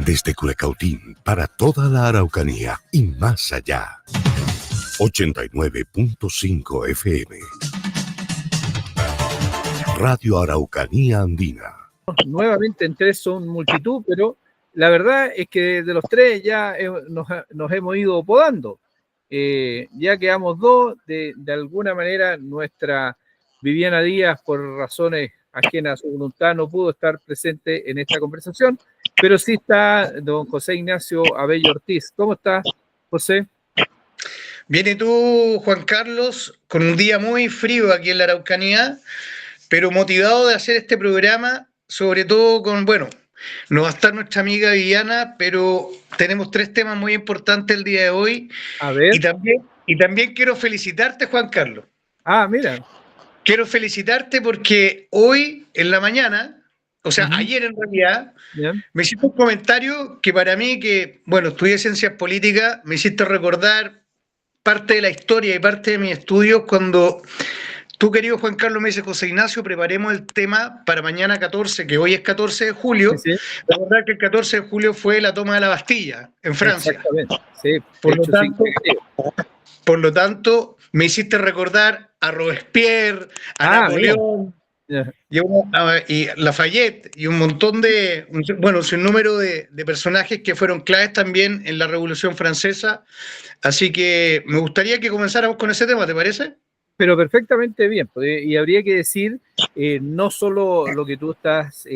Desde Culecautín para toda la Araucanía y más allá. 89.5 FM. Radio Araucanía Andina. Nuevamente en tres son multitud, pero la verdad es que de los tres ya nos hemos ido podando. Ya quedamos dos, de alguna manera nuestra Viviana Díaz, por razones ajenas a su voluntad, no pudo estar presente en esta conversación, pero sí está don José Ignacio Abello Ortiz. ¿Cómo está, José? Bien, ¿y tú, Juan Carlos? Con un día muy frío aquí en la Araucanía, pero motivado de hacer este programa, sobre todo con, bueno, no va a estar nuestra amiga Viviana, pero tenemos tres temas muy importantes el día de hoy. A ver. Y también quiero felicitarte, Juan Carlos. Ah, mira. Quiero felicitarte porque hoy en la mañana, o sea, ayer en realidad, me hiciste un comentario que para mí, que, bueno, estudié ciencias políticas, me hiciste recordar parte de la historia y parte de mis estudios cuando tú, querido Juan Carlos, me dices: José Ignacio, preparemos el tema para mañana 14, que hoy es 14 de julio. Sí. La verdad que el 14 de julio fue la toma de la Bastilla en Francia. Exactamente, sí. Por lo tanto, me hiciste recordar a Robespierre, a Napoleón, y Lafayette, y un montón de, bueno, un número de personajes que fueron claves también en la Revolución Francesa. Así que me gustaría que comenzáramos con ese tema, ¿te parece? Pero perfectamente bien, y habría que decir no solo lo que tú estás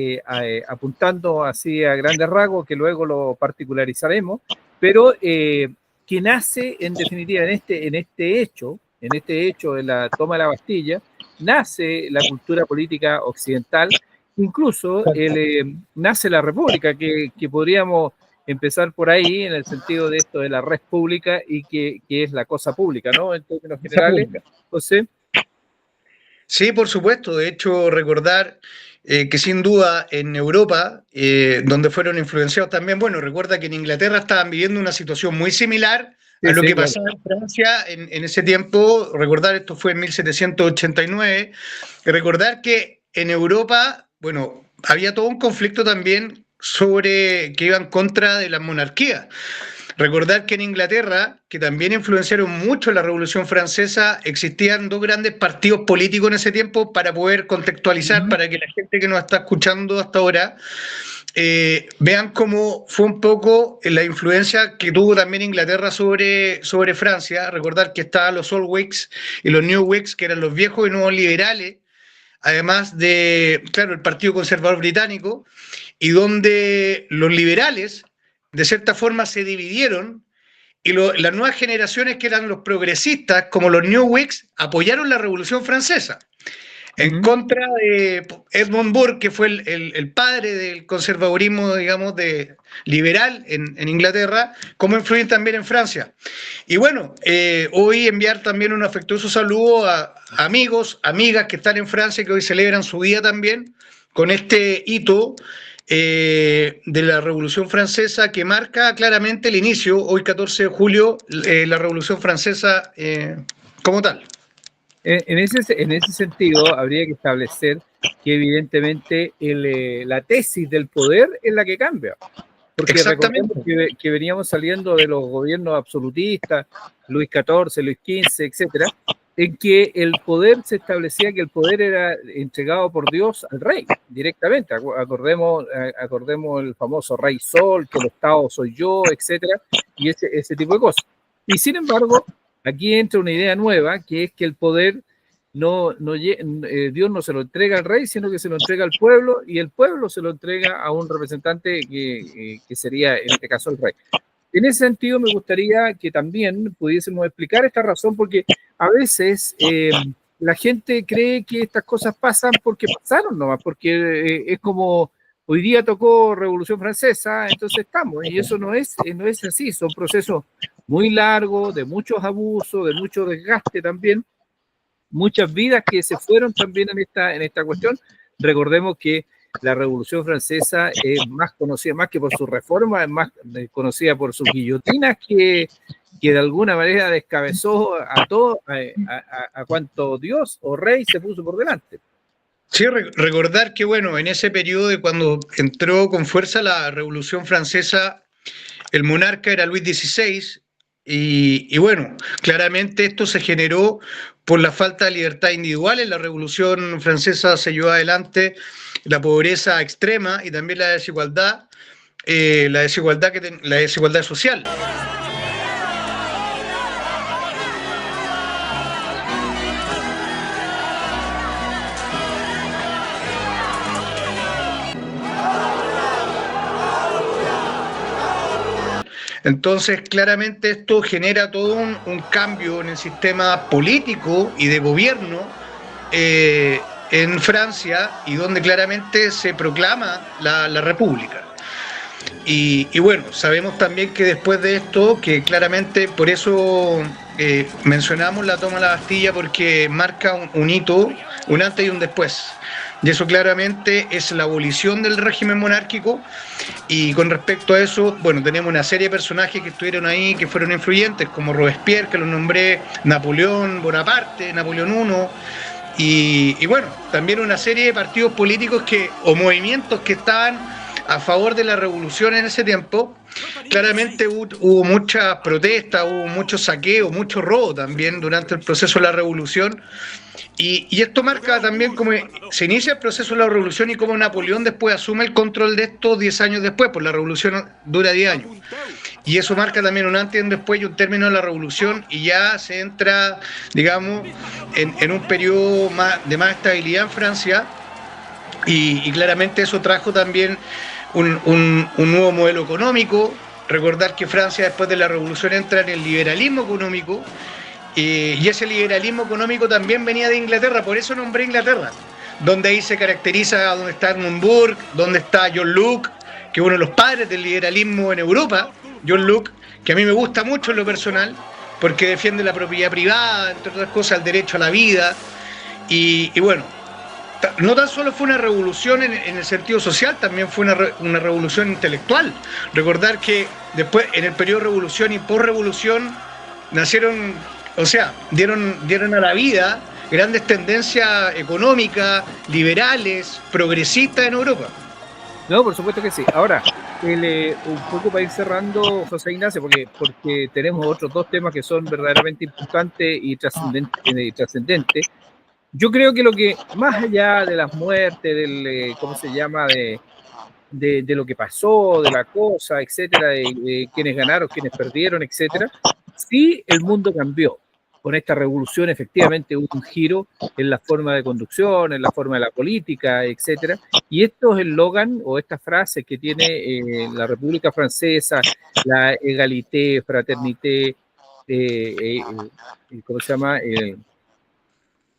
apuntando así a grandes rasgos, que luego lo particularizaremos, pero que nace en definitiva en este hecho de la toma de la Bastilla, nace la cultura política occidental, incluso nace la República, que podríamos empezar por ahí, en el sentido de esto de la red pública y que es la cosa pública, ¿no? En términos generales, José. Sí, por supuesto. De hecho, recordar que sin duda en Europa, donde fueron influenciados también, bueno, recuerda que en Inglaterra estaban viviendo una situación muy similar a lo que pasaba en Francia en ese tiempo. Recordar, esto fue en 1789, y recordar que en Europa, bueno, había todo un conflicto también sobre que iba en contra de la monarquía. Recordar que en Inglaterra, que también influenciaron mucho la Revolución Francesa, existían dos grandes partidos políticos en ese tiempo, para poder contextualizar, para que la gente que nos está escuchando hasta ahora vean cómo fue un poco la influencia que tuvo también Inglaterra sobre Francia. Recordar que estaban los Old Whigs y los New Whigs, que eran los viejos y nuevos liberales, además de, claro, el Partido Conservador Británico, y donde los liberales de cierta forma se dividieron, y las nuevas generaciones, que eran los progresistas, como los New Whigs, apoyaron la Revolución Francesa en contra de Edmund Burke, que fue el padre del conservadurismo, digamos, de liberal en Inglaterra, como influyen también en Francia. Y bueno, hoy enviar también un afectuoso saludo a amigos, amigas que están en Francia, que hoy celebran su día también, con este hito de la Revolución Francesa, que marca claramente el inicio, hoy 14 de julio, la Revolución Francesa como tal. En ese sentido, habría que establecer que evidentemente la tesis del poder es la que cambia. Porque recordemos que veníamos saliendo de los gobiernos absolutistas, Luis XIV, Luis XV, etcétera, en que el poder se establecía que el poder era entregado por Dios al rey directamente. Acordemos el famoso Rey Sol, que el Estado soy yo, etcétera, y ese tipo de cosas. Y sin embargo, aquí entra una idea nueva, que es que el poder Dios no se lo entrega al rey, sino que se lo entrega al pueblo, y el pueblo se lo entrega a un representante que sería, en este caso, el rey. En ese sentido, me gustaría que también pudiésemos explicar esta razón, porque a veces la gente cree que estas cosas pasan porque pasaron nomás, porque es como hoy día tocó Revolución Francesa, entonces estamos, y eso no es así. Son procesos muy largos, de muchos abusos, de mucho desgaste también, muchas vidas que se fueron también en esta cuestión. Recordemos que la Revolución Francesa es más conocida, más que por su reforma, es más conocida por sus guillotinas, que de alguna manera descabezó a todo, a cuanto Dios o rey se puso por delante. Sí, recordar que, bueno, en ese periodo de cuando entró con fuerza la Revolución Francesa, el monarca era Luis XVI, y bueno, claramente esto se generó por la falta de libertad individual. En la Revolución Francesa se llevó adelante la pobreza extrema y también la desigualdad social. Entonces, claramente esto genera todo un cambio en el sistema político y de gobierno en Francia, y donde claramente se proclama la República. Y bueno, sabemos también que después de esto, que claramente por eso mencionamos la toma de la Bastilla, porque marca un hito, un antes y un después. Y eso claramente es la abolición del régimen monárquico. Y con respecto a eso, bueno, tenemos una serie de personajes que estuvieron ahí, que fueron influyentes, como Robespierre, que lo nombré, Napoleón Bonaparte, Napoleón I, y bueno, también una serie de partidos políticos o movimientos que estaban a favor de la revolución en ese tiempo. Claramente hubo muchas protestas, hubo mucho saqueo, mucho robo también durante el proceso de la revolución. Y esto marca también cómo se inicia el proceso de la revolución y cómo Napoleón después asume el control de esto 10 años después, pues la revolución dura 10 años. Y eso marca también un antes y un después y un término de la revolución, y ya se entra, digamos, en un periodo de más estabilidad en Francia, y claramente eso trajo también un nuevo modelo económico. Recordar que Francia después de la revolución entra en el liberalismo económico, y ese liberalismo económico también venía de Inglaterra, por eso nombré Inglaterra, donde ahí se caracteriza, donde está Edmund Burke, donde está John Locke, que es uno de los padres del liberalismo en Europa. John Locke, que a mí me gusta mucho en lo personal, porque defiende la propiedad privada, entre otras cosas, el derecho a la vida, y bueno, no tan solo fue una revolución en el sentido social, también fue una revolución intelectual. Recordar que después, en el periodo de revolución y posrevolución, nacieron, o sea, dieron a la vida grandes tendencias económicas, liberales, progresistas en Europa. No, por supuesto que sí. Ahora, un poco para ir cerrando, José Ignacio, porque tenemos otros dos temas que son verdaderamente importantes y trascendentes. Yo creo que lo que, más allá de las muertes, del, ¿cómo se llama?, de lo que pasó, de la cosa, etcétera, de quienes ganaron, quienes perdieron, etcétera, sí el mundo cambió. Con esta revolución efectivamente hubo un giro en la forma de conducción, en la forma de la política, etcétera. Y estos eslogan o estas frases que tiene la República Francesa, la égalité, fraternité, ¿cómo se llama?,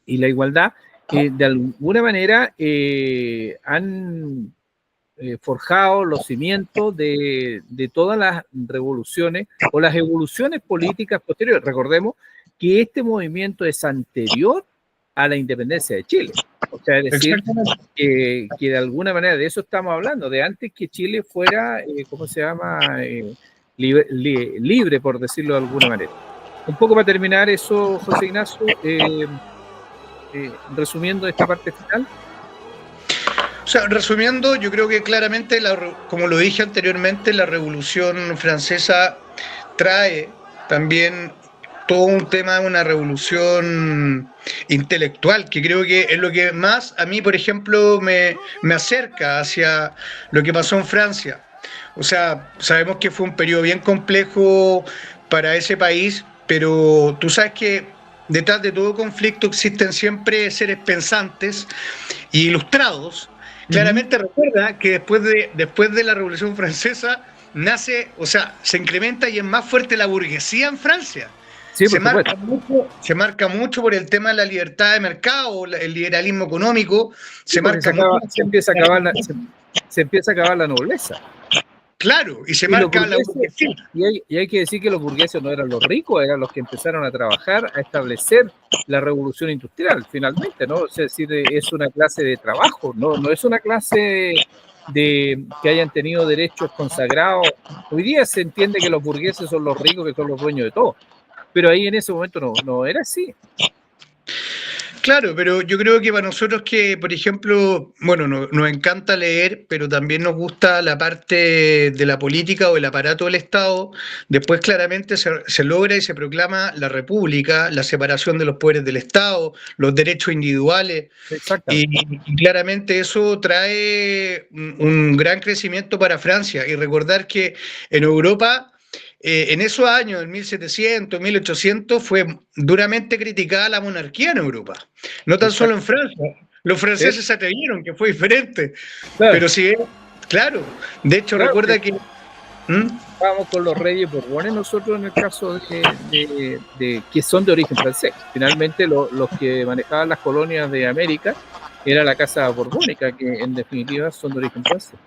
y la igualdad, de alguna manera han forjado los cimientos de todas las revoluciones o las evoluciones políticas posteriores. Recordemos que este movimiento es anterior a la independencia de Chile. O sea, es decir, que de alguna manera de eso estamos hablando, de antes que Chile fuera, ¿cómo se llama?, libre, por decirlo de alguna manera. Un poco para terminar eso, José Ignacio, resumiendo esta parte final. O sea, resumiendo, yo creo que claramente, como lo dije anteriormente, la Revolución Francesa trae también todo un tema de una revolución intelectual, que creo que es lo que más a mí, por ejemplo, me acerca hacia lo que pasó en Francia. O sea, sabemos que fue un periodo bien complejo para ese país, pero tú sabes que detrás de todo conflicto existen siempre seres pensantes y ilustrados. Claramente recuerda que después de la Revolución Francesa nace, o sea, se incrementa y es más fuerte la burguesía en Francia. Sí, se marca mucho por el tema de la libertad de mercado, el liberalismo económico. Se empieza a acabar la nobleza. Claro, y se marca la burguesía. Y hay que decir que los burgueses no eran los ricos, eran los que empezaron a trabajar, a establecer la revolución industrial, finalmente, ¿no? Es decir, es una clase de trabajo, no es una clase que hayan tenido derechos consagrados. Hoy día se entiende que los burgueses son los ricos, que son los dueños de todo, pero ahí en ese momento no era así. Claro, pero yo creo que para nosotros que, por ejemplo, bueno, nos encanta leer, pero también nos gusta la parte de la política o el aparato del Estado, después claramente se logra y se proclama la República, la separación de los poderes del Estado, los derechos individuales, Exactamente. y claramente eso trae un gran crecimiento para Francia. Y recordar que en Europa en esos años, en 1700, 1800, fue duramente criticada la monarquía en Europa, no tan solo en Exacto. Francia. Los franceses se atrevieron, que fue diferente. Claro, Pero sí, claro. De hecho, claro que recuerda que... ¿Mm? estábamos con los reyes borbones nosotros en el caso de que son de origen francés. Finalmente los que manejaban las colonias de América era la casa borbónica, que en definitiva son de origen francés.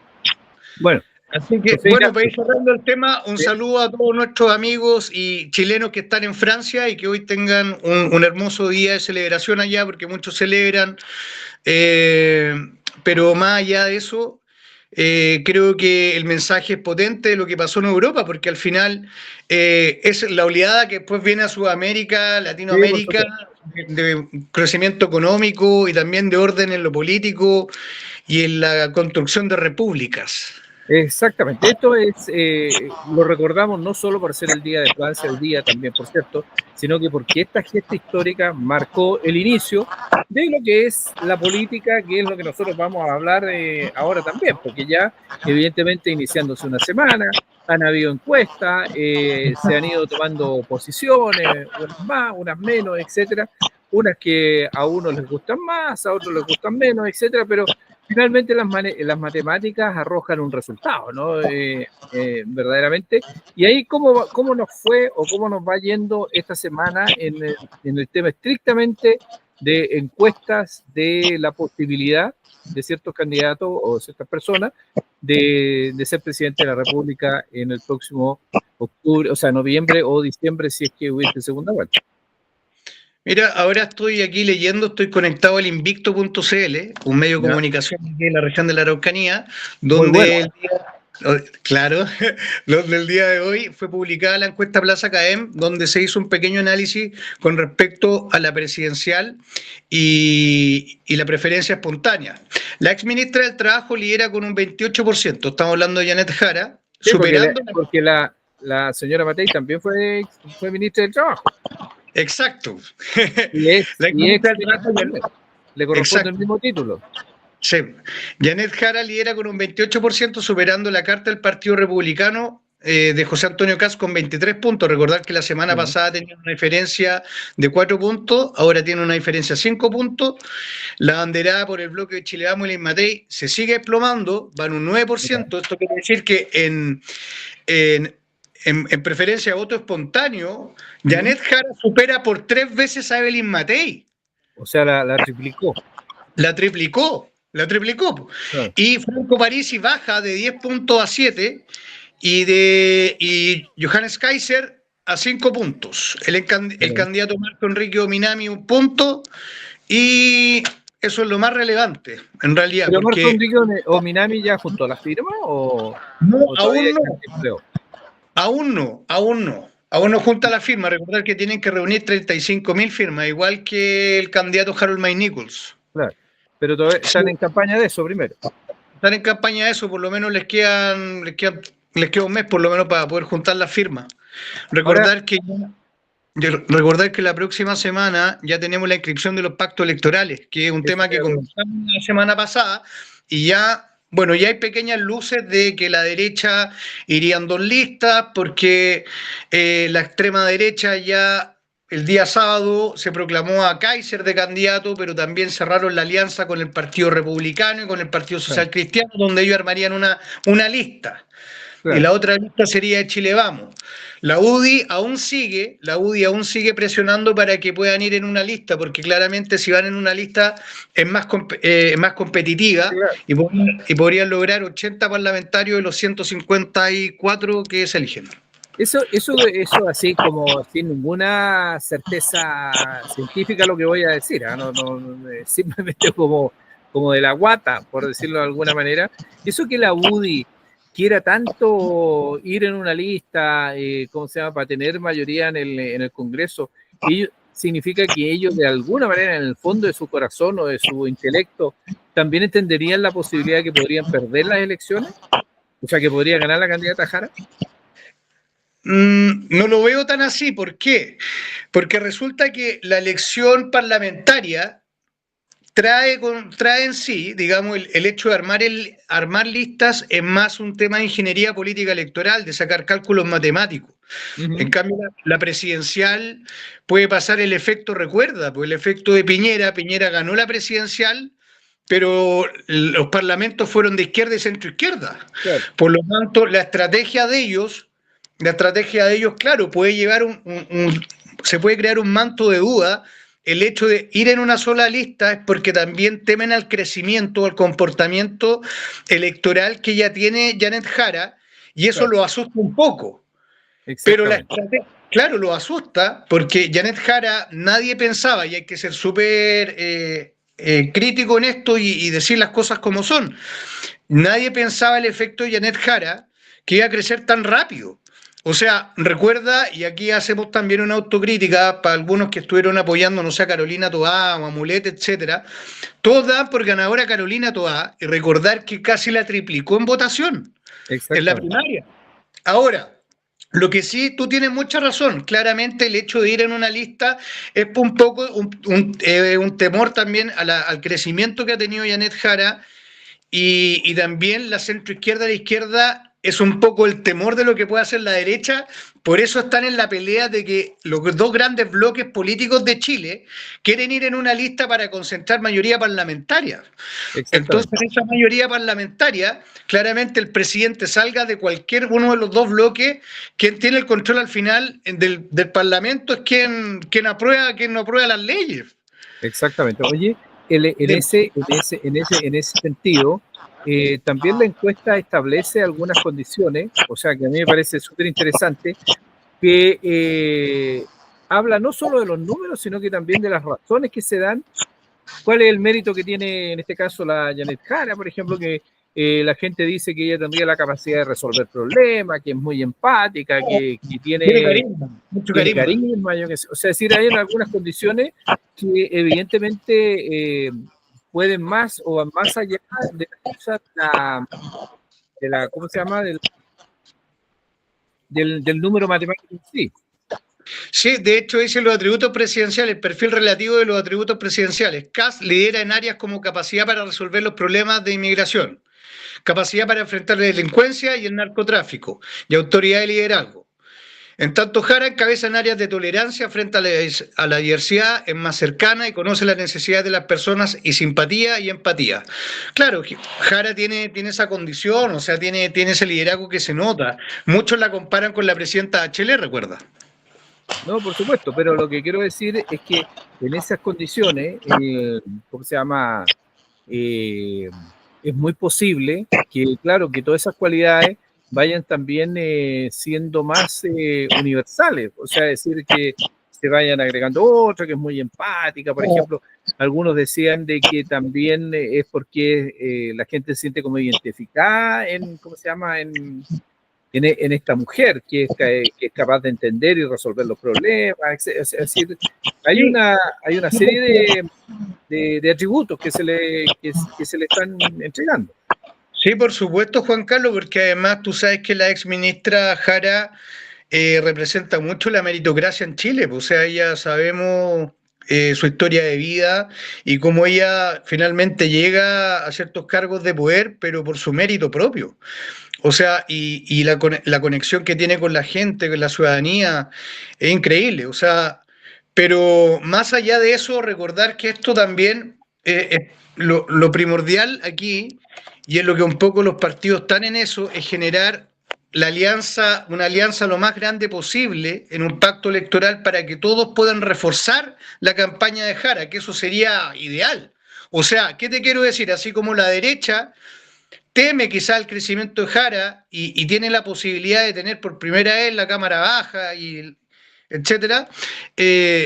Bueno, Así que, José bueno, Ignacio, para ir cerrando el tema, un sí, saludo a todos nuestros amigos y chilenos que están en Francia y que hoy tengan un hermoso día de celebración allá, porque muchos celebran. Eh, pero más allá de eso, creo que el mensaje es potente de lo que pasó en Europa, porque al final es la oleada que después viene a Sudamérica, sí, por Latinoamérica, supuesto. de crecimiento económico y también de orden en lo político y en la construcción de repúblicas. Exactamente, esto es, lo recordamos no solo por ser el Día de Francia, el día también, por cierto, sino que porque esta gesta histórica marcó el inicio de lo que es la política, que es lo que nosotros vamos a hablar ahora también, porque ya evidentemente iniciándose una semana, han habido encuestas, se han ido tomando posiciones, unas más, unas menos, etcétera, unas que a unos les gustan más, a otros les gustan menos, etcétera, pero finalmente las matemáticas arrojan un resultado, ¿no? Verdaderamente. Y ahí, ¿cómo nos fue o cómo nos va yendo esta semana en el tema estrictamente de encuestas de la posibilidad de ciertos candidatos o ciertas personas de ser presidente de la República en el próximo octubre, o sea, noviembre o diciembre, si es que hubiese segunda vuelta? Mira, ahora estoy aquí leyendo, estoy conectado al invicto.cl, un medio de ¿Ya? comunicación de la región de la Araucanía, Muy bueno. donde claro, donde el día de hoy fue publicada la encuesta Plaza CAEM, donde se hizo un pequeño análisis con respecto a la presidencial y la preferencia espontánea. La exministra del Trabajo lidera con un 28%, estamos hablando de Janet Jara, Sí, superando... porque la señora Matei también fue ministra del Trabajo. Exacto. La Y ex exministra del ministra Trabajo... también. Le corresponde Exacto. el mismo título. Sí. Janet Jara lidera con un 28%, superando la carta del Partido Republicano de José Antonio Kast con 23 puntos. Recordar que la semana pasada tenía una diferencia de 4 puntos, ahora tiene una diferencia de 5 puntos. La banderada por el bloque de Chile Vamos y la Matei se sigue desplomando, van un 9%. Esto quiere decir que en preferencia de voto espontáneo, Janet Jara supera por 3 veces a Evelyn Matei. O sea, la triplicó. La triplicó. Claro. Y Franco Parisi baja de 10 puntos a 7 y Johannes Kaiser a 5 puntos. El candidato Marco Enrique Ominami 1 punto y eso es lo más relevante, en realidad. ¿Pero porque Marco Enrique o Minami ya juntó la firma no, o todavía no? aún no junta la firma. Recordar que tienen que reunir 35.000 firmas, igual que el candidato Harold May Nichols. Claro. Pero todavía están en campaña de eso primero. Están en campaña de eso, por lo menos les queda un mes por lo menos para poder juntar las firmas. Recordar que la próxima semana ya tenemos la inscripción de los pactos electorales, que es un tema que comenzamos la semana pasada y ya hay pequeñas luces de que la derecha irían 2 listas porque la extrema derecha ya el día sábado se proclamó a Kaiser de candidato, pero también cerraron la alianza con el Partido Republicano y con el Partido Social Cristiano, donde ellos armarían una lista. Claro. Y la otra lista sería de Chile Vamos. La UDI aún sigue presionando para que puedan ir en una lista, porque claramente si van en una lista es más competitiva, claro, y podrían lograr 80 parlamentarios de los 154 que se eligen. Eso así como sin ninguna certeza científica lo que voy a decir, ¿eh? No, simplemente como de la guata, por decirlo de alguna manera. Eso que la UDI quiera tanto ir en una lista, ¿cómo se llama?, para tener mayoría en el Congreso, y significa que ellos de alguna manera en el fondo de su corazón o de su intelecto también entenderían la posibilidad de que podrían perder las elecciones, o sea, que podría ganar la candidata Jara. No lo veo tan así. ¿Por qué? Porque resulta que la elección parlamentaria trae en sí, digamos, el hecho de armar listas es más un tema de ingeniería política electoral, de sacar cálculos matemáticos. En cambio, la presidencial puede pasar el efecto, recuerda, pues el efecto de Piñera. Piñera ganó la presidencial, pero los parlamentos fueron de izquierda y centro-izquierda. Claro. Por lo tanto, la estrategia de ellos, claro, puede llevar se puede crear un manto de duda. El hecho de ir en una sola lista es porque también temen al crecimiento, al comportamiento electoral que ya tiene Janet Jara, y eso lo asusta un poco. Pero la estrategia, claro, lo asusta porque Janet Jara nadie pensaba, y hay que ser súper crítico en esto y decir las cosas como son, nadie pensaba el efecto de Janet Jara que iba a crecer tan rápido. O sea, recuerda, y aquí hacemos también una autocrítica para algunos que estuvieron apoyando, no sé, a Carolina Toá o a Mulet, etcétera, todos dan por ganadora a Carolina Toá, y recordar que casi la triplicó en votación en la primaria. Ahora, lo que sí, tú tienes mucha razón, claramente el hecho de ir en una lista es un poco un temor también al crecimiento que ha tenido Janet Jara, y también la centroizquierda y la izquierda es un poco el temor de lo que puede hacer la derecha. Por eso están en la pelea de que los dos grandes bloques políticos de Chile quieren ir en una lista para concentrar mayoría parlamentaria. Entonces, en esa mayoría parlamentaria, claramente el presidente salga de cualquier uno de los dos bloques, quien tiene el control al final del Parlamento es quien aprueba, quien no aprueba las leyes. Exactamente. Oye, en ese sentido, también la encuesta establece algunas condiciones, o sea que a mí me parece súper interesante, que habla no solo de los números, sino que también de las razones que se dan. ¿Cuál es el mérito que tiene en este caso la Janet Jara, por ejemplo, que la gente dice que ella tendría la capacidad de resolver problemas, que es muy empática, que tiene mucho carisma, yo que sé. O sea, es decir, hay algunas condiciones que evidentemente pueden más o van más allá de la ¿cómo se llama? Del número matemático en sí. Sí, de hecho dice los atributos presidenciales, el perfil relativo de los atributos presidenciales. Kast lidera en áreas como capacidad para resolver los problemas de inmigración, capacidad para enfrentar la delincuencia y el narcotráfico, y autoridad de liderazgo. En tanto, Jara encabeza en áreas de tolerancia frente a la diversidad, es más cercana y conoce las necesidades de las personas, y simpatía y empatía. Claro, Jara tiene esa condición, o sea, tiene ese liderazgo que se nota. Muchos la comparan con la presidenta Bachelet, recuerda. No, por supuesto, pero lo que quiero decir es que en esas condiciones, ¿cómo se llama? Es muy posible que, claro, que todas esas cualidades vayan también siendo más universales, o sea, decir que se vayan agregando otra que es muy empática, por ejemplo, algunos decían de que también es porque la gente se siente como identificada en, ¿cómo se llama?, en esta mujer que es capaz de entender y resolver los problemas. Es decir, hay una serie de atributos que se le están entregando. Sí, por supuesto, Juan Carlos, porque además tú sabes que la ex ministra Jara representa mucho la meritocracia en Chile. O sea, ella sabemos su historia de vida y cómo ella finalmente llega a ciertos cargos de poder, pero por su mérito propio. O sea, y la conexión que tiene con la gente, con la ciudadanía, es increíble. O sea, pero más allá de eso, recordar que esto también, lo primordial aquí, y en lo que un poco los partidos están en eso, es generar una alianza lo más grande posible en un pacto electoral para que todos puedan reforzar la campaña de Jara, que eso sería ideal. O sea, ¿qué te quiero decir? Así como la derecha teme quizá el crecimiento de Jara y tiene la posibilidad de tener por primera vez la Cámara Baja, etcétera,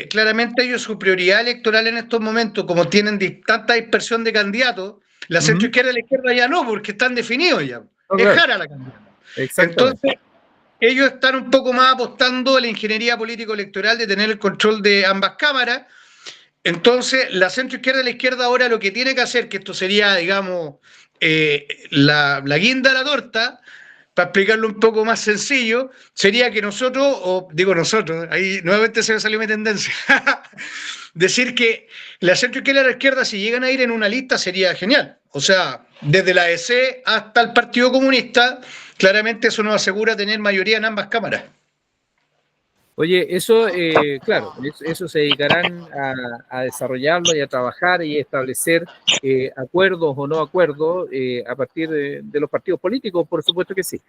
claramente ellos su prioridad electoral en estos momentos, como tienen tanta dispersión de candidatos, la centroizquierda y la izquierda ya no, porque están definidos ya. Es Jara la candidata. Entonces, ellos están un poco más apostando a la ingeniería político-electoral de tener el control de ambas cámaras. Entonces, la centroizquierda y la izquierda ahora lo que tiene que hacer, que esto sería, digamos, la guinda de la torta, para explicarlo un poco más sencillo, sería que nosotros, o digo nosotros, ahí nuevamente se me salió mi tendencia, decir que la centroizquierda y la izquierda, si llegan a ir en una lista, sería genial. O sea, desde la AEC hasta el Partido Comunista, claramente eso nos asegura tener mayoría en ambas cámaras. Oye, eso, claro, eso se dedicarán a desarrollarlo y a trabajar y establecer acuerdos o no acuerdos a partir de los partidos políticos, por supuesto que sí.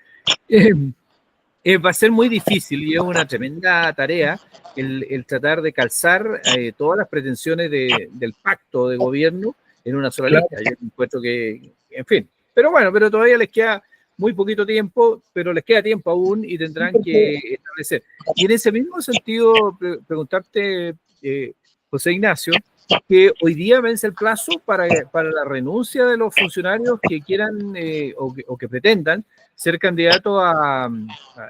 Va a ser muy difícil y es una tremenda tarea el tratar de calzar todas las pretensiones del pacto de gobierno en una sola lista. Yo encuentro que, en fin, pero bueno, pero todavía les queda muy poquito tiempo, pero les queda tiempo aún y tendrán que establecer. Y en ese mismo sentido, preguntarte, José Ignacio, que hoy día vence el plazo para la renuncia de los funcionarios que quieran o que pretendan ser candidatos a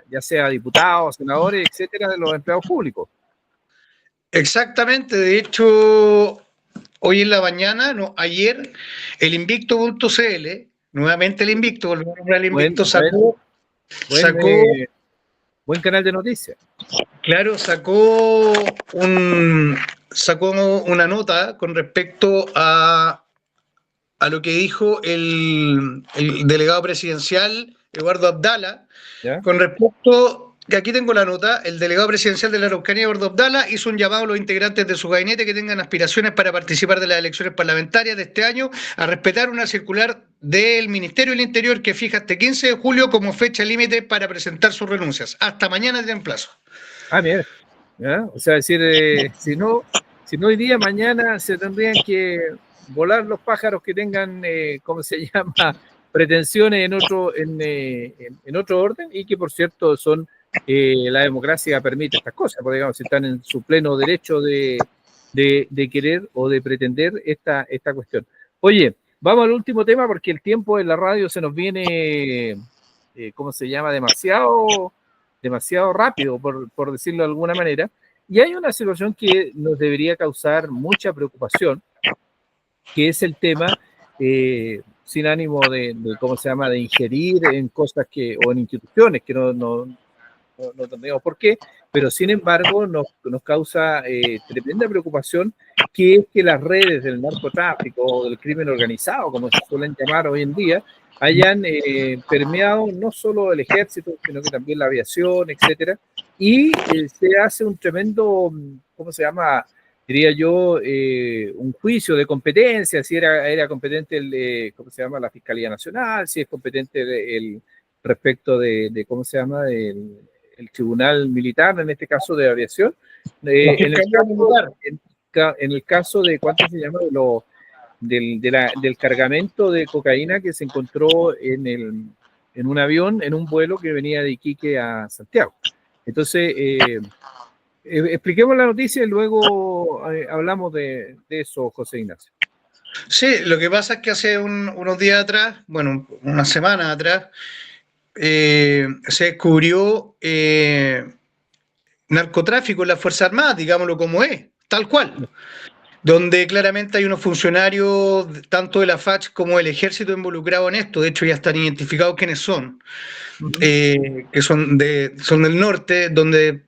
ya sea diputados, senadores, etcétera, de los empleados públicos. Exactamente, de hecho, hoy en la mañana, no, ayer, el invicto.cl, nuevamente el invicto, volvemos a nombrar el invicto, sacó buen canal de noticias. Claro, sacó una nota con respecto a lo que dijo el delegado presidencial Eduardo Abdala, ¿Ya? con respecto, que aquí tengo la nota, el delegado presidencial de la Araucanía, Eduardo Abdala, hizo un llamado a los integrantes de su gabinete que tengan aspiraciones para participar de las elecciones parlamentarias de este año a respetar una circular del Ministerio del Interior que fija este 15 de julio como fecha límite para presentar sus renuncias. Hasta mañana tienen plazo. Mira, ¿ya? O sea, decir, si no hoy día, mañana se tendrían que volar los pájaros que tengan, ¿cómo se llama?, pretensiones en otro orden y que, por cierto, son la democracia permite estas cosas, porque digamos, están en su pleno derecho de querer o de pretender esta cuestión. Oye, vamos al último tema porque el tiempo en la radio se nos viene, ¿cómo se llama?, demasiado rápido, por decirlo de alguna manera, y hay una situación que nos debería causar mucha preocupación, que es el tema, sin ánimo de ¿cómo se llama?, de ingerir en cosas o en instituciones que no tendríamos por qué, pero sin embargo nos causa tremenda preocupación, que es que las redes del narcotráfico o del crimen organizado, como se suelen llamar hoy en día, hayan permeado no solo el ejército, sino que también la aviación, etcétera, y se hace un tremendo, ¿cómo se llama?, diría yo, un juicio de competencia, si era competente ¿cómo se llama?, la Fiscalía Nacional, si es competente respecto de ¿cómo se llama?, el Tribunal Militar, en este caso de aviación. En el caso de, ¿cuánto se llama?, del cargamento de cocaína que se encontró en un avión, en un vuelo que venía de Iquique a Santiago. Entonces, expliquemos la noticia y luego hablamos de eso, José Ignacio. Sí, lo que pasa es que hace unos días atrás, bueno, unas semanas atrás, se descubrió narcotráfico en las Fuerzas Armadas, digámoslo como es, tal cual, donde claramente hay unos funcionarios tanto de la FACH como del Ejército involucrados en esto. De hecho ya están identificados quiénes son, que son del norte, donde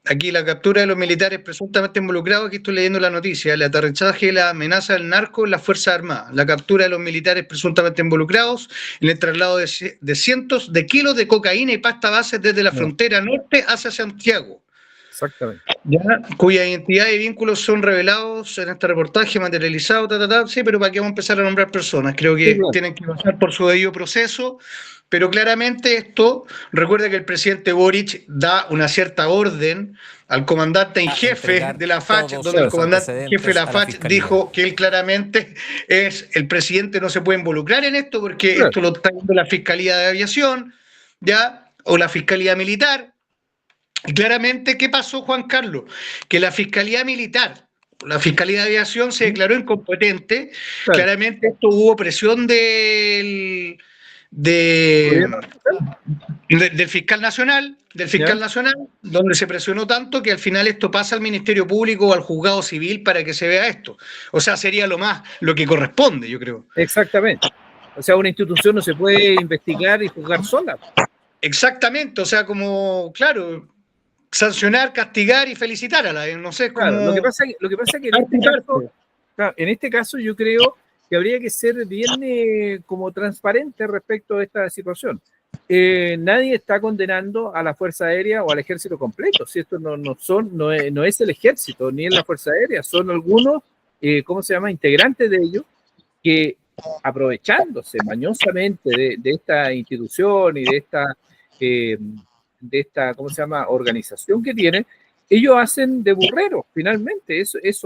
aquí la captura de los militares presuntamente involucrados, aquí estoy leyendo la noticia, el aterrizaje y la amenaza del narco en las Fuerzas Armadas, la captura de los militares presuntamente involucrados en el traslado de cientos de kilos de cocaína y pasta base desde la frontera norte hacia Santiago. Exactamente. Ya, cuya identidad y vínculos son revelados en este reportaje, materializado, sí, pero ¿para qué vamos a empezar a nombrar personas? Creo que tienen que pasar por su debido proceso, pero claramente esto, recuerda que el presidente Boric da una cierta orden al comandante en jefe de la FACH, donde el comandante en jefe de la FACH dijo que él claramente el presidente no se puede involucrar en esto porque esto lo está viendo la Fiscalía de Aviación, ¿ya? O la Fiscalía Militar. Y claramente, ¿qué pasó, Juan Carlos? Que la Fiscalía Militar, la Fiscalía de Aviación se declaró incompetente. Claramente esto hubo presión del del fiscal nacional, donde se presionó tanto que al final esto pasa al Ministerio Público o al juzgado civil para que se vea esto. O sea, sería lo que corresponde, yo creo. Exactamente. O sea, una institución no se puede investigar y juzgar sola. Exactamente, o sea, como, claro, sancionar, castigar y felicitar a la vez, no sé, como... Claro, lo que pasa es que en este caso yo creo que habría que ser bien como transparente respecto a esta situación. Nadie está condenando a la Fuerza Aérea o al Ejército completo. Si esto no es el Ejército ni es la Fuerza Aérea, son algunos, integrantes de ellos que, aprovechándose mañosamente de esta institución y de esta organización que tienen, ellos hacen de burreros, finalmente. Eso es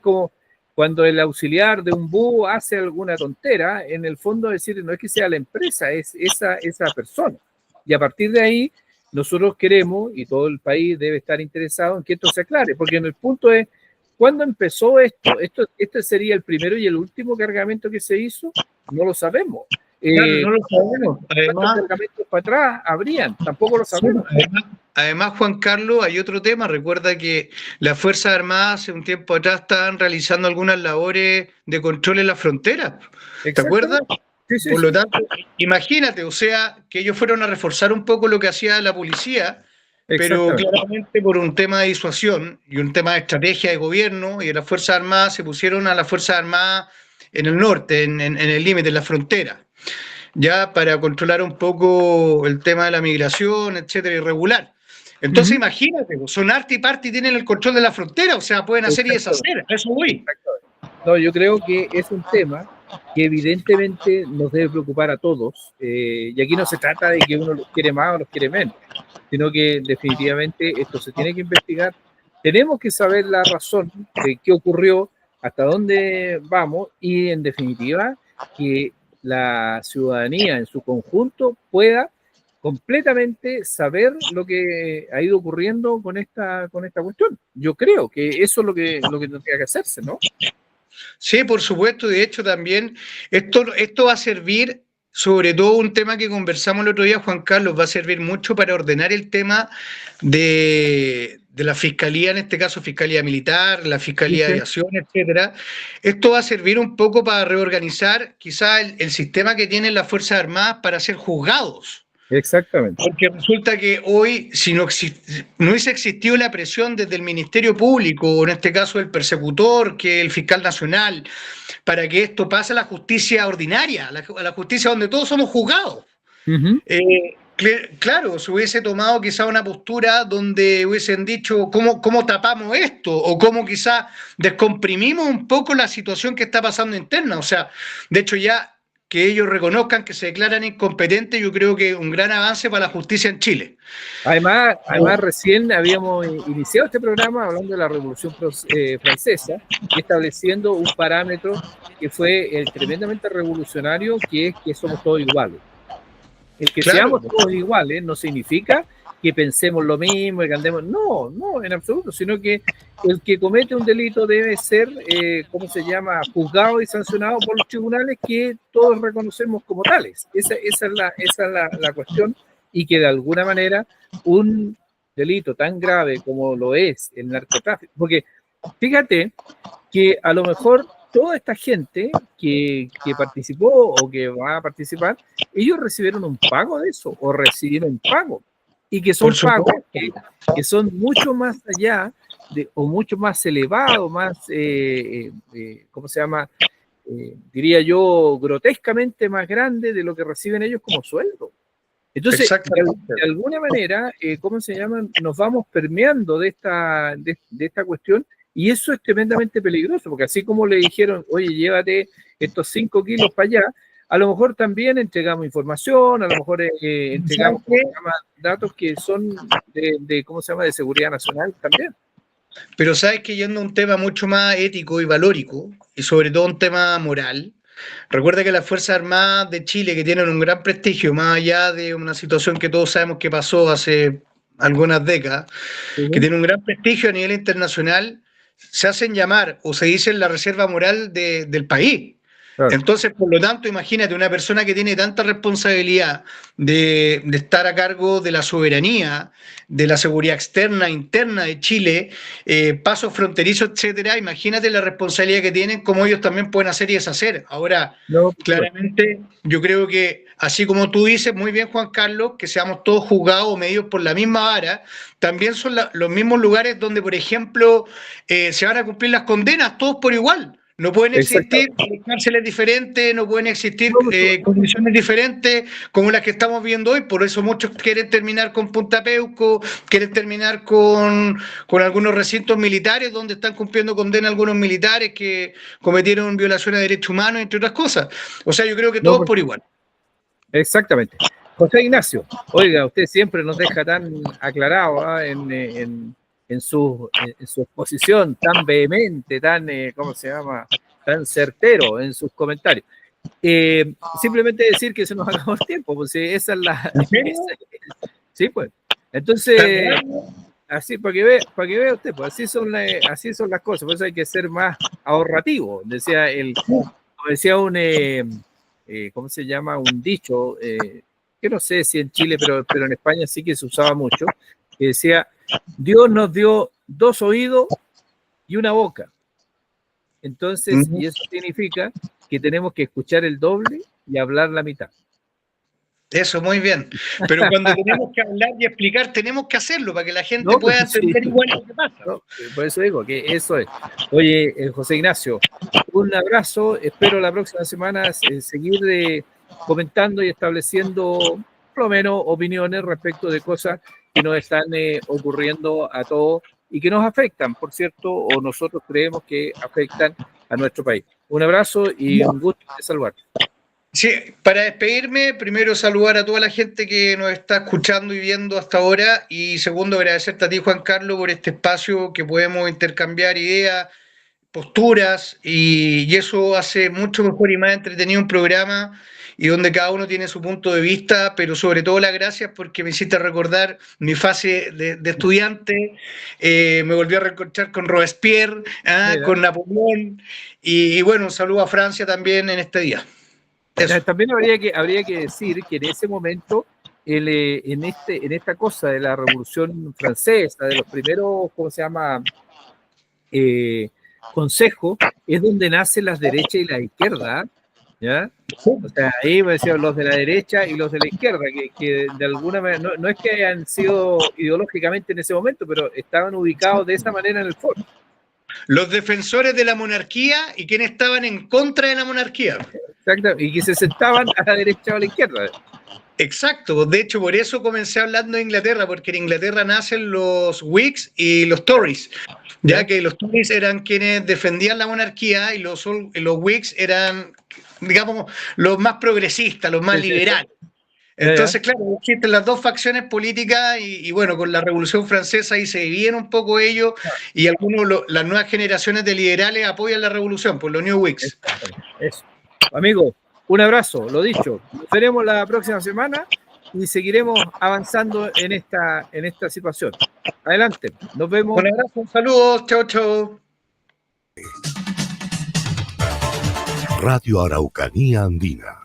como cuando el auxiliar de un búho hace alguna tontera, en el fondo decir, no es que sea la empresa, es esa persona. Y a partir de ahí, nosotros queremos, y todo el país debe estar interesado en que esto se aclare, porque en el punto es, ¿cuándo empezó esto? ¿Este sería el primero y el último cargamento que se hizo? No lo sabemos. Claro, no lo sabemos. ¿Cuántos cargamentos para atrás habrían? Tampoco lo sabemos. Además, Juan Carlos, hay otro tema. Recuerda que las Fuerzas Armadas hace un tiempo atrás estaban realizando algunas labores de control en la frontera. ¿Te acuerdas? Sí, Por lo tanto, imagínate, o sea, que ellos fueron a reforzar un poco lo que hacía la policía, pero claramente por un tema de disuasión y un tema de estrategia de gobierno y de las Fuerzas Armadas se pusieron a las Fuerzas Armadas en el norte, en el límite, en la frontera, ya para controlar un poco el tema de la migración, etcétera, irregular. Entonces, imagínate, son arte y parte y tienen el control de la frontera, o sea, pueden hacer y deshacer, a eso voy. No, yo creo que es un tema que evidentemente nos debe preocupar a todos, y aquí no se trata de que uno los quiere más o los quiere menos, sino que definitivamente esto se tiene que investigar. Tenemos que saber la razón de qué ocurrió, hasta dónde vamos, y en definitiva que la ciudadanía en su conjunto pueda completamente saber lo que ha ido ocurriendo con esta cuestión. Yo creo que eso es lo que tendría que hacerse, ¿no? Sí, por supuesto. De hecho, también esto va a servir, sobre todo un tema que conversamos el otro día, Juan Carlos, va a servir mucho para ordenar el tema de la Fiscalía, en este caso Fiscalía Militar, la Fiscalía de Aviación, etcétera. Esto va a servir un poco para reorganizar quizá el sistema que tienen las Fuerzas Armadas para ser juzgados. Exactamente. Porque resulta que hoy, si no hubiese existido la presión desde el Ministerio Público, o en este caso el persecutor, que es el fiscal nacional, para que esto pase a la justicia ordinaria, a la justicia donde todos somos juzgados. Claro, se hubiese tomado quizá una postura donde hubiesen dicho cómo tapamos esto, o cómo quizá descomprimimos un poco la situación que está pasando interna. O sea, de hecho ya que ellos reconozcan que se declaran incompetentes, yo creo que es un gran avance para la justicia en Chile. Además recién habíamos iniciado este programa hablando de la Revolución Francesa, estableciendo un parámetro que fue el tremendamente revolucionario, que es que somos todos iguales. El que seamos todos iguales no significa que pensemos lo mismo y que andemos, no, en absoluto, sino que el que comete un delito debe ser, juzgado y sancionado por los tribunales que todos reconocemos como tales. Esa es la cuestión, y que de alguna manera un delito tan grave como lo es el narcotráfico, porque fíjate que a lo mejor toda esta gente que participó o que va a participar, ellos recibieron un pago de eso, o recibieron pago, y que son pagos que son mucho más allá o mucho más elevados, más, diría yo, grotescamente más grande de lo que reciben ellos como sueldo. Entonces, de alguna manera, nos vamos permeando de esta cuestión, y eso es tremendamente peligroso, porque así como le dijeron, oye, llévate estos 5 kilos para allá, a lo mejor también entregamos información, a lo mejor entregamos datos que son de seguridad nacional también. Pero sabes que yendo a un tema mucho más ético y valórico, y sobre todo un tema moral, recuerda que las Fuerzas Armadas de Chile, que tienen un gran prestigio, más allá de una situación que todos sabemos que pasó hace algunas décadas, que tiene un gran prestigio a nivel internacional, se hacen llamar, o se dicen, la reserva moral del país. Claro. Entonces, por lo tanto, imagínate una persona que tiene tanta responsabilidad de estar a cargo de la soberanía, de la seguridad externa, interna de Chile, pasos fronterizos, etcétera. Imagínate la responsabilidad que tienen, cómo ellos también pueden hacer y deshacer. Ahora, No, claramente, yo creo que, así como tú dices muy bien, Juan Carlos, que seamos todos juzgados o medidos por la misma vara, también son los mismos lugares donde, por ejemplo, se van a cumplir las condenas, todos por igual. No pueden existir cárceles diferentes, no pueden existir condiciones diferentes como las que estamos viendo hoy. Por eso muchos quieren terminar con Punta Peuco, quieren terminar con algunos recintos militares donde están cumpliendo condena algunos militares que cometieron violaciones de derechos humanos, entre otras cosas. O sea, yo creo que todos por igual. Exactamente. José Ignacio, oiga, usted siempre nos deja tan aclarado, ¿eh? En su exposición tan vehemente, tan, ¿cómo se llama? Tan certero en sus comentarios. Simplemente decir que se nos acabó el tiempo, pues esa es la... Sí, pues. Entonces, así, para que vea usted, pues así son las cosas, por eso hay que ser más ahorrativo. Decía ¿cómo se llama? Un dicho, que no sé si en Chile, pero en España sí que se usaba mucho, que decía, Dios nos dio 2 oídos y una boca. Entonces, y eso significa que tenemos que escuchar el doble y hablar la mitad. Eso, muy bien. Pero cuando tenemos que hablar y explicar, tenemos que hacerlo para que la gente pueda entender igual lo que pasa. No, por eso digo que eso es. Oye, José Ignacio, un abrazo. Espero la próxima semana seguir comentando y estableciendo por lo menos opiniones respecto de cosas que nos están ocurriendo a todos y que nos afectan, por cierto, o nosotros creemos que afectan a nuestro país. Un abrazo y un gusto de saludarte. Sí, para despedirme, primero saludar a toda la gente que nos está escuchando y viendo hasta ahora y segundo agradecerte a ti, Juan Carlos, por este espacio que podemos intercambiar ideas, posturas y eso hace mucho mejor y más entretenido un programa y donde cada uno tiene su punto de vista, pero sobre todo las gracias porque me hiciste recordar mi fase de estudiante, me volví a reencontrar con Robespierre, con Napoleón y bueno, un saludo a Francia también en este día. Eso. También habría que decir que en ese momento, en esta cosa de la Revolución Francesa, de los primeros, ¿cómo se llama? Consejos, es donde nacen las derechas y las izquierdas, ¿ya? O sea, ahí me decían los de la derecha y los de la izquierda, que de alguna manera, no es que hayan sido ideológicamente en ese momento, pero estaban ubicados de esa manera en el foro. Los defensores de la monarquía y quienes estaban en contra de la monarquía. Exacto, y que se sentaban a la derecha o a la izquierda. Exacto, de hecho por eso comencé hablando de Inglaterra, porque en Inglaterra nacen los Whigs y los Tories, ya que los Tories eran quienes defendían la monarquía y los Whigs eran, digamos, los más progresistas, los más liberales. Entonces, claro, existen las dos facciones políticas y bueno, con la Revolución Francesa ahí se dividen un poco ellos y algunos, las nuevas generaciones de liberales apoyan la revolución, por los New Whigs. Eso. Amigo, un abrazo, lo dicho. Nos veremos la próxima semana y seguiremos avanzando en esta situación. Adelante, nos vemos. Un abrazo, un saludo, chao, chao. Radio Araucanía Andina.